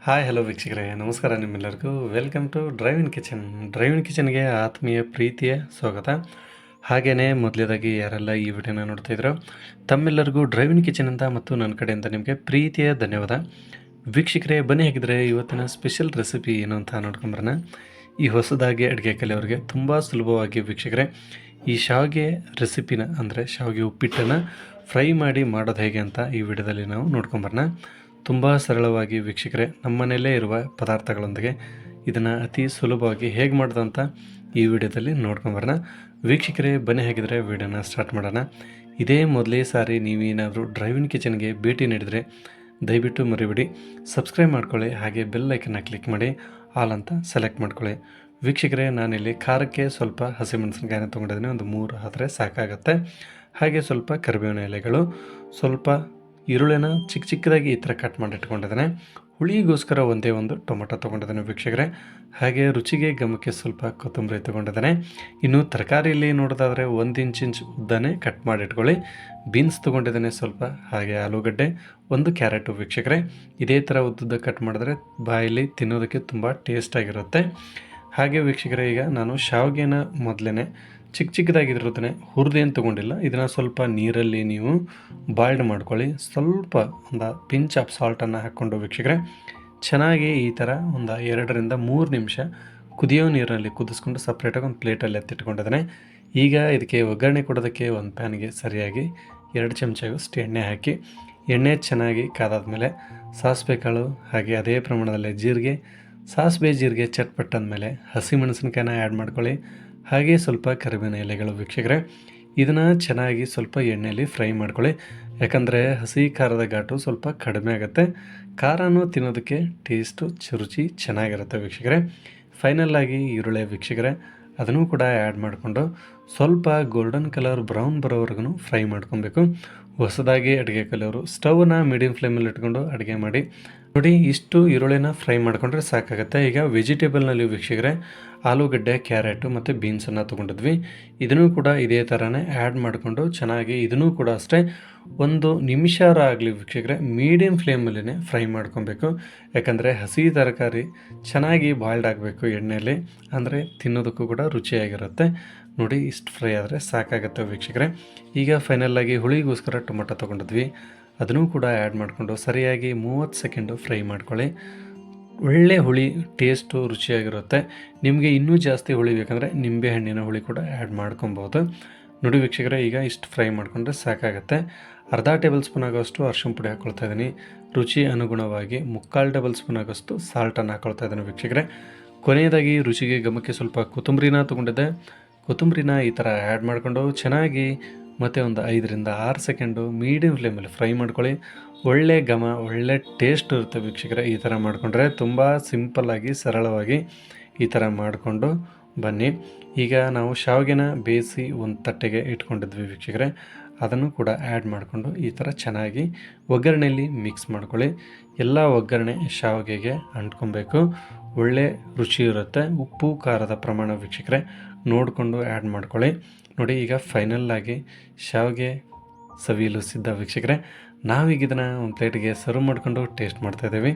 Hi hello ವೀಕ್ಷಕರೇ, ನಮಸ್ಕಾರ ನಿಮ್ಮೆಲ್ಲರಿಗೂ. Welcome to Drive In Kitchen. Drive In ಕಿಚನ್ಗೆ ಆತ್ಮೀಯ ಪ್ರೀತಿಯ ಸ್ವಾಗತ. ಹಾಗೆಯೇ ಮೊದಲೇದಾಗಿ ಯಾರೆಲ್ಲ ಈ ವಿಡಿಯೋನ ನೋಡ್ತಾಯಿದ್ರೋ ತಮ್ಮೆಲ್ಲರಿಗೂ ಡ್ರೈವ್ ಇನ್ ಕಿಚನಿಂದ ಮತ್ತು ನನ್ನ ಕಡೆಯಿಂದ ನಿಮಗೆ ಪ್ರೀತಿಯ ಧನ್ಯವಾದ. ವೀಕ್ಷಕರೇ, ಬನ್ನಿ ಹಾಗಿದ್ರೆ ಇವತ್ತಿನ ಸ್ಪೆಷಲ್ ರೆಸಿಪಿ ಏನು ಅಂತ ನೋಡ್ಕೊಂಬರೋಣ. ಈ ಹೊಸದಾಗಿ ಅಡುಗೆ ಕಲಿಯೋರಿಗೆ ತುಂಬ ಸುಲಭವಾಗಿ ವೀಕ್ಷಕರೇ ಈ ಶಾವಿಗೆ ರೆಸಿಪಿನ ಅಂದರೆ ಶಾವಿಗೆ ಉಪ್ಪಿಟ್ಟನ್ನು ಫ್ರೈ ಮಾಡಿ ಮಾಡೋದು ಹೇಗೆ ಅಂತ ಈ ವಿಡಿಯೋದಲ್ಲಿ ನಾವು ನೋಡ್ಕೊಂಬರೋಣ. ತುಂಬ ಸರಳವಾಗಿ ವೀಕ್ಷಕರೇ ನಮ್ಮ ಮನೆಯಲ್ಲೇ ಇರುವ ಪದಾರ್ಥಗಳೊಂದಿಗೆ ಇದನ್ನು ಅತಿ ಸುಲಭವಾಗಿ ಹೇಗೆ ಮಾಡೋದು ಅಂತ ಈ ವಿಡಿಯೋದಲ್ಲಿ ನೋಡ್ಕೊಂಬರೋಣ. ವೀಕ್ಷಕರೇ, ಬನ್ನಿ ಹಾಗಿದ್ರೆ ವಿಡಿಯೋನ ಸ್ಟಾರ್ಟ್ ಮಾಡೋಣ. ಇದೇ ಮೊದಲೇ ಸಾರಿ ನೀವೇನಾದರೂ ಡ್ರೈವ್ ಇನ್ ಕಿಚನ್ಗೆ ಭೇಟಿ ನೀಡಿದರೆ ದಯವಿಟ್ಟು ಮರಿಬೇಡಿ ಸಬ್ಸ್ಕ್ರೈಬ್ ಮಾಡ್ಕೊಳ್ಳಿ, ಹಾಗೆ ಬೆಲ್ ಐಕನ್ನ ಕ್ಲಿಕ್ ಮಾಡಿ ಆಲ್ ಅಂತ ಸೆಲೆಕ್ಟ್ ಮಾಡ್ಕೊಳ್ಳಿ. ವೀಕ್ಷಕರೇ, ನಾನಿಲ್ಲಿ ಖಾರಕ್ಕೆ ಸ್ವಲ್ಪ ಹಸಿಮೆಣಸಿನಕಾಯಿನ ತೊಗೊಂಡಿದ್ದೀನಿ, ಒಂದು 3 ಆದರೆ ಸಾಕಾಗುತ್ತೆ. ಹಾಗೆ ಸ್ವಲ್ಪ ಕರಿಬೇವಿನ ಎಲೆಗಳು, ಸ್ವಲ್ಪ ಈರುಳ್ಳಿನ ಚಿಕ್ಕದಾಗಿ ಈ ಥರ ಕಟ್ ಮಾಡಿ ಇಟ್ಕೊಂಡಿದ್ದಾನೆ. ಹುಳಿಗೋಸ್ಕರ ಒಂದೇ ಒಂದು ಟೊಮೊಟೊ ತೊಗೊಂಡಿದ್ದಾನೆ ವೀಕ್ಷಕರೇ. ಹಾಗೆ ರುಚಿಗೆ ಗಮಕ್ಕೆ ಸ್ವಲ್ಪ ಕೊತ್ತಂಬರಿ ತೊಗೊಂಡಿದ್ದಾನೆ. ಇನ್ನು ತರಕಾರಿಯಲ್ಲಿ ನೋಡೋದಾದರೆ 1 ಇಂಚ್ ಉದ್ದನೇ ಕಟ್ ಮಾಡಿ ಇಟ್ಕೊಳ್ಳಿ. ಬೀನ್ಸ್ ತೊಗೊಂಡಿದ್ದಾನೆ ಸ್ವಲ್ಪ, ಹಾಗೆ ಆಲೂಗಡ್ಡೆ, 1 ಕ್ಯಾರೆಟು ವೀಕ್ಷಕರೇ. ಇದೇ ಥರ ಉದ್ದುದ್ದ ಕಟ್ ಮಾಡಿದ್ರೆ ಬಾಯಲ್ಲಿ ತಿನ್ನೋದಕ್ಕೆ ತುಂಬ ಟೇಸ್ಟಾಗಿರುತ್ತೆ. ಹಾಗೆ ವೀಕ್ಷಕರೇ, ಈಗ ನಾನು ಶಾವಿಗೆನ ಮೊದಲೇ ಚಿಕ್ಕದಾಗಿರೋದನ್ನೇ ಹುರಿದೇನು ತೊಗೊಂಡಿಲ್ಲ. ಇದನ್ನು ಸ್ವಲ್ಪ ನೀರಲ್ಲಿ ನೀವು ಬಾಯ್ಲ್ಡ್ ಮಾಡ್ಕೊಳ್ಳಿ. ಸ್ವಲ್ಪ ಒಂದು ಪಿಂಚ್ ಆಫ್ ಸಾಲ್ಟನ್ನು ಹಾಕ್ಕೊಂಡು ವೀಕ್ಷಕರೇ ಚೆನ್ನಾಗಿ ಈ ಥರ ಒಂದು 2ರಿಂದ 3 ನಿಮಿಷ ಕುದಿಯೋ ನೀರಿನಲ್ಲಿ ಕುದಿಸ್ಕೊಂಡು ಸಪ್ರೇಟಾಗಿ ಒಂದು ಪ್ಲೇಟಲ್ಲಿ ಎತ್ತಿಟ್ಕೊಂಡಿದ್ದಾನೆ. ಈಗ ಇದಕ್ಕೆ ಒಗ್ಗರಣೆ ಕೊಡೋದಕ್ಕೆ ಒಂದು ಪ್ಯಾನ್ಗೆ ಸರಿಯಾಗಿ 2 ಚಮಚಗಷ್ಟು ಎಣ್ಣೆ ಹಾಕಿ, ಎಣ್ಣೆ ಚೆನ್ನಾಗಿ ಕಾದಾದ್ಮೇಲೆ ಸಾಸಿವೆ ಕಾಳು, ಹಾಗೆ ಅದೇ ಪ್ರಮಾಣದಲ್ಲಿ ಜೀರಿಗೆ, ಸಾಸಿವೆ ಜೀರಿಗೆ ಚಟ್ಪಟ್ಟಂದಮೇಲೆ ಹಸಿಮೆಣಸಿನ್ಕಾಯಿನ ಆ್ಯಡ್ ಮಾಡ್ಕೊಳ್ಳಿ. ಹಾಗೆ ಸ್ವಲ್ಪ ಕರಿಬೇವಿನ ಎಲೆಗಳು ವೀಕ್ಷಕರೇ. ಇದನ್ನು ಚೆನ್ನಾಗಿ ಸ್ವಲ್ಪ ಎಣ್ಣೆಯಲ್ಲಿ ಫ್ರೈ ಮಾಡ್ಕೊಳ್ಳಿ, ಯಾಕಂದರೆ ಹಸಿ ಖಾರದ ಘಾಟು ಸ್ವಲ್ಪ ಕಡಿಮೆ ಆಗುತ್ತೆ. ಖಾರನೂ ತಿನ್ನೋದಕ್ಕೆ ಟೇಸ್ಟು ರುಚಿ ಚೆನ್ನಾಗಿರುತ್ತೆ ವೀಕ್ಷಕರೇ. ಫೈನಲ್ಲಾಗಿ ಈರುಳ್ಳಿ ವೀಕ್ಷಕರೇ, ಅದನ್ನು ಕೂಡ ಆ್ಯಡ್ ಮಾಡಿಕೊಂಡು ಸ್ವಲ್ಪ ಗೋಲ್ಡನ್ ಕಲರ್ ಬ್ರೌನ್ ಬರೋವರೆಗೂ ಫ್ರೈ ಮಾಡ್ಕೊಬೇಕು. ಹೊಸದಾಗಿ ಅಡುಗೆ ಕಲಿಯೋರು ಸ್ಟವ್ನ ಮೀಡಿಯಮ್ ಫ್ಲೇಮಲ್ಲಿ ಇಟ್ಕೊಂಡು ಅಡುಗೆ ಮಾಡಿ ನೋಡಿ. ಇಷ್ಟು ಈರುಳ್ಳಿನ ಫ್ರೈ ಮಾಡಿಕೊಂಡ್ರೆ ಸಾಕಾಗುತ್ತೆ. ಈಗ ವೆಜಿಟೇಬಲ್ನಲ್ಲಿ ವೀಕ್ಷಕರೇ ಆಲೂಗಡ್ಡೆ, ಕ್ಯಾರೆಟು ಮತ್ತು ಬೀನ್ಸನ್ನು ತೊಗೊಂಡಿದ್ವಿ. ಇದನ್ನು ಕೂಡ ಇದೇ ಥರನೇ ಆ್ಯಡ್ ಮಾಡಿಕೊಂಡು ಚೆನ್ನಾಗಿ ಇದನ್ನು ಕೂಡ ಅಷ್ಟೇ 1 ನಿಮಿಷ ಆಗಲಿ ವೀಕ್ಷಕರೇ ಮೀಡಿಯಮ್ ಫ್ಲೇಮಲ್ಲೇ ಫ್ರೈ ಮಾಡ್ಕೊಬೇಕು. ಯಾಕಂದರೆ ಹಸಿ ತರಕಾರಿ ಚೆನ್ನಾಗಿ ಬಾಯ್ಲ್ಡ್ ಆಗಬೇಕು ಎಣ್ಣೆಯಲ್ಲಿ, ಅಂದರೆ ತಿನ್ನೋದಕ್ಕೂ ಕೂಡ ರುಚಿಯಾಗಿರುತ್ತೆ. ನೋಡಿ, ಇಷ್ಟು ಫ್ರೈ ಆದರೆ ಸಾಕಾಗುತ್ತೆ ವೀಕ್ಷಕರೇ. ಈಗ ಫೈನಲ್ಲಾಗಿ ಹುಳಿಗೋಸ್ಕರ ಟೊಮೊಟೊ ತೊಗೊಂಡಿದ್ವಿ, ಅದನ್ನು ಕೂಡ ಆ್ಯಡ್ ಮಾಡಿಕೊಂಡು ಸರಿಯಾಗಿ 30 ಸೆಕೆಂಡು ಫ್ರೈ ಮಾಡ್ಕೊಳ್ಳಿ. ಒಳ್ಳೆ ಹುಳಿ ಟೇಸ್ಟು ರುಚಿಯಾಗಿರುತ್ತೆ. ನಿಮಗೆ ಇನ್ನೂ ಜಾಸ್ತಿ ಹುಳಿ ಬೇಕಂದರೆ ನಿಂಬೆಹಣ್ಣಿನ ಹುಳಿ ಕೂಡ ಆ್ಯಡ್ ಮಾಡ್ಕೊಬೋದು. ನೋಡಿ ವೀಕ್ಷಕರೇ, ಈಗ ಇಷ್ಟು ಫ್ರೈ ಮಾಡಿಕೊಂಡ್ರೆ ಸಾಕಾಗುತ್ತೆ. ಅರ್ಧ ಟೇಬಲ್ ಸ್ಪೂನ್ ಆಗೋಷ್ಟು ಅರಿಶಿನ ಪುಡಿ ಹಾಕ್ಕೊಳ್ತಾ ಇದ್ದೀನಿ. ರುಚಿ ಅನುಗುಣವಾಗಿ 3/4 ಟೇಬಲ್ ಸ್ಪೂನ್ ಆಗೋಷ್ಟು ಸಾಲ್ಟನ್ನು ಹಾಕ್ಕೊಳ್ತಾ ಇದ್ದೀನಿ ವೀಕ್ಷಕರೇ. ಕೊನೆಯದಾಗಿ ರುಚಿಗೆ ಗಮಕ್ಕೆ ಸ್ವಲ್ಪ ಕೊತ್ತಂಬರಿನ ತೊಗೊಂಡಿದ್ದೆ. ಕೊತ್ತಂಬರಿನ ಈ ಥರ ಆ್ಯಡ್ ಮಾಡಿಕೊಂಡು ಚೆನ್ನಾಗಿ ಮತ್ತು ಒಂದು 5ರಿಂದ 6 ಸೆಕೆಂಡು ಮೀಡಿಯಮ್ ಫ್ಲೇಮಲ್ಲಿ ಫ್ರೈ ಮಾಡ್ಕೊಳ್ಳಿ. ಒಳ್ಳೆ ಘಮ, ಒಳ್ಳೆ ಟೇಸ್ಟ್ ಇರುತ್ತೆ ವೀಕ್ಷಕರೇ. ಈ ಥರ ಮಾಡಿಕೊಂಡ್ರೆ ತುಂಬ ಸಿಂಪಲ್ಲಾಗಿ ಸರಳವಾಗಿ ಈ ಥರ ಮಾಡಿಕೊಂಡು ಬನ್ನಿ. ಈಗ ನಾವು ಶಾವಿಗೆನ ಬೇಯಿಸಿ ಒಂದು ತಟ್ಟೆಗೆ ಇಟ್ಕೊಂಡಿದ್ವಿ ವೀಕ್ಷಕರೇ, ಅದನ್ನು ಕೂಡ ಆ್ಯಡ್ ಮಾಡಿಕೊಂಡು ಈ ಥರ ಚೆನ್ನಾಗಿ ಒಗ್ಗರಣೆಯಲ್ಲಿ ಮಿಕ್ಸ್ ಮಾಡ್ಕೊಳ್ಳಿ. ಎಲ್ಲ ಒಗ್ಗರಣೆ ಶಾವಿಗೆಗೆ ಅಂಟ್ಕೊಬೇಕು, ಒಳ್ಳೆ ರುಚಿ ಇರುತ್ತೆ. ಉಪ್ಪು ಖಾರದ ಪ್ರಮಾಣ ವೀಕ್ಷಕರೇ ನೋಡಿಕೊಂಡು ಆ್ಯಡ್ ಮಾಡ್ಕೊಳ್ಳಿ. ನೋಡಿ, ಈಗ ಫೈನಲ್ಲಾಗಿ ಶಾವಿಗೆ ಸವಿಯಲು ಸಿದ್ಧ ವೀಕ್ಷಕರೇ. ನಾವೀಗ ಇದನ್ನು ಒಂದು ಪ್ಲೇಟಿಗೆ ಸರ್ವ್ ಮಾಡಿಕೊಂಡು ಟೇಸ್ಟ್ ಮಾಡ್ತಾಯಿದ್ದೀವಿ.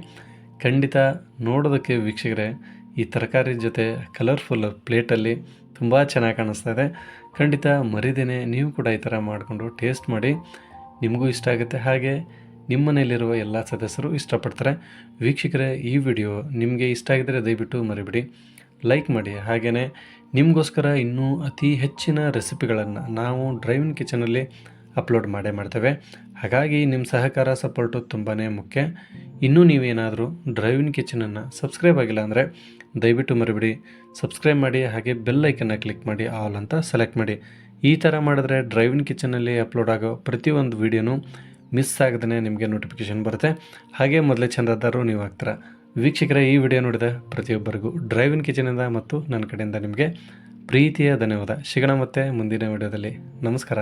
ಖಂಡಿತ ನೋಡೋದಕ್ಕೆ ವೀಕ್ಷಕರೇ ಈ ತರಕಾರಿ ಜೊತೆ ಕಲರ್ಫುಲ್ ಪ್ಲೇಟಲ್ಲಿ ತುಂಬ ಚೆನ್ನಾಗಿ ಕಾಣಿಸ್ತಾ ಇದೆ. ಖಂಡಿತ ಮರಿದೇನೆ ನೀವು ಕೂಡ ಈ ಥರ ಮಾಡಿಕೊಂಡು ಟೇಸ್ಟ್ ಮಾಡಿ, ನಿಮಗೂ ಇಷ್ಟ ಆಗುತ್ತೆ. ಹಾಗೆ ನಿಮ್ಮ ಮನೆಯಲ್ಲಿರುವ ಎಲ್ಲ ಸದಸ್ಯರು ಇಷ್ಟಪಡ್ತಾರೆ. ವೀಕ್ಷಕರೇ, ಈ ವಿಡಿಯೋ ನಿಮಗೆ ಇಷ್ಟ ಆಗಿದ್ದರೆ ದಯವಿಟ್ಟು ಮರಿಬೇಡಿ ಲೈಕ್ ಮಾಡಿ. ಹಾಗೆಯೇ ನಿಮಗೋಸ್ಕರ ಇನ್ನೂ ಅತಿ ಹೆಚ್ಚಿನ ರೆಸಿಪಿಗಳನ್ನು ನಾವು ಡ್ರೈವ್ ಇನ್ ಕಿಚನಲ್ಲಿ ಅಪ್ಲೋಡ್ ಮಾಡ್ತೇವೆ. ಹಾಗಾಗಿ ನಿಮ್ಮ ಸಹಕಾರ, ಸಪೋರ್ಟು ತುಂಬಾ ಮುಖ್ಯ. ಇನ್ನೂ ನೀವೇನಾದರೂ ಡ್ರೈವ್ ಇನ್ ಕಿಚನನ್ನು ಸಬ್ಸ್ಕ್ರೈಬ್ ಆಗಿಲ್ಲ ಅಂದರೆ ದಯವಿಟ್ಟು ಮರಿಬೇಡಿ ಸಬ್ಸ್ಕ್ರೈಬ್ ಮಾಡಿ, ಹಾಗೆ ಬೆಲ್ ಐಕನ್ನ ಕ್ಲಿಕ್ ಮಾಡಿ ಆಲ್ ಅಂತ ಸೆಲೆಕ್ಟ್ ಮಾಡಿ. ಈ ಥರ ಮಾಡಿದ್ರೆ ಡ್ರೈವ್ ಇನ್ ಕಿಚನಲ್ಲಿ ಅಪ್ಲೋಡ್ ಆಗೋ ಪ್ರತಿಯೊಂದು ವೀಡಿಯೋನೂ ಮಿಸ್ ಆಗದೇ ನಿಮಗೆ ನೋಟಿಫಿಕೇಷನ್ ಬರುತ್ತೆ. ಹಾಗೆ ಮೊದಲೇ ಚಂದಾದಾರರು ನೀವು ಆಗ್ತೀರ. ವೀಕ್ಷಕರೇ, ಈ ವಿಡಿಯೋ ನೋಡಿದ ಪ್ರತಿಯೊಬ್ಬರಿಗೂ ಡ್ರೈವ್ ಇನ್ ಕಿಚನಿಂದ ಮತ್ತು ನನ್ನ ಕಡೆಯಿಂದ ನಿಮಗೆ ಪ್ರೀತಿಯ ಧನ್ಯವಾದ. ಸಿಗೋಣ ಮತ್ತೆ ಮುಂದಿನ ವಿಡಿಯೋದಲ್ಲಿ. ನಮಸ್ಕಾರ.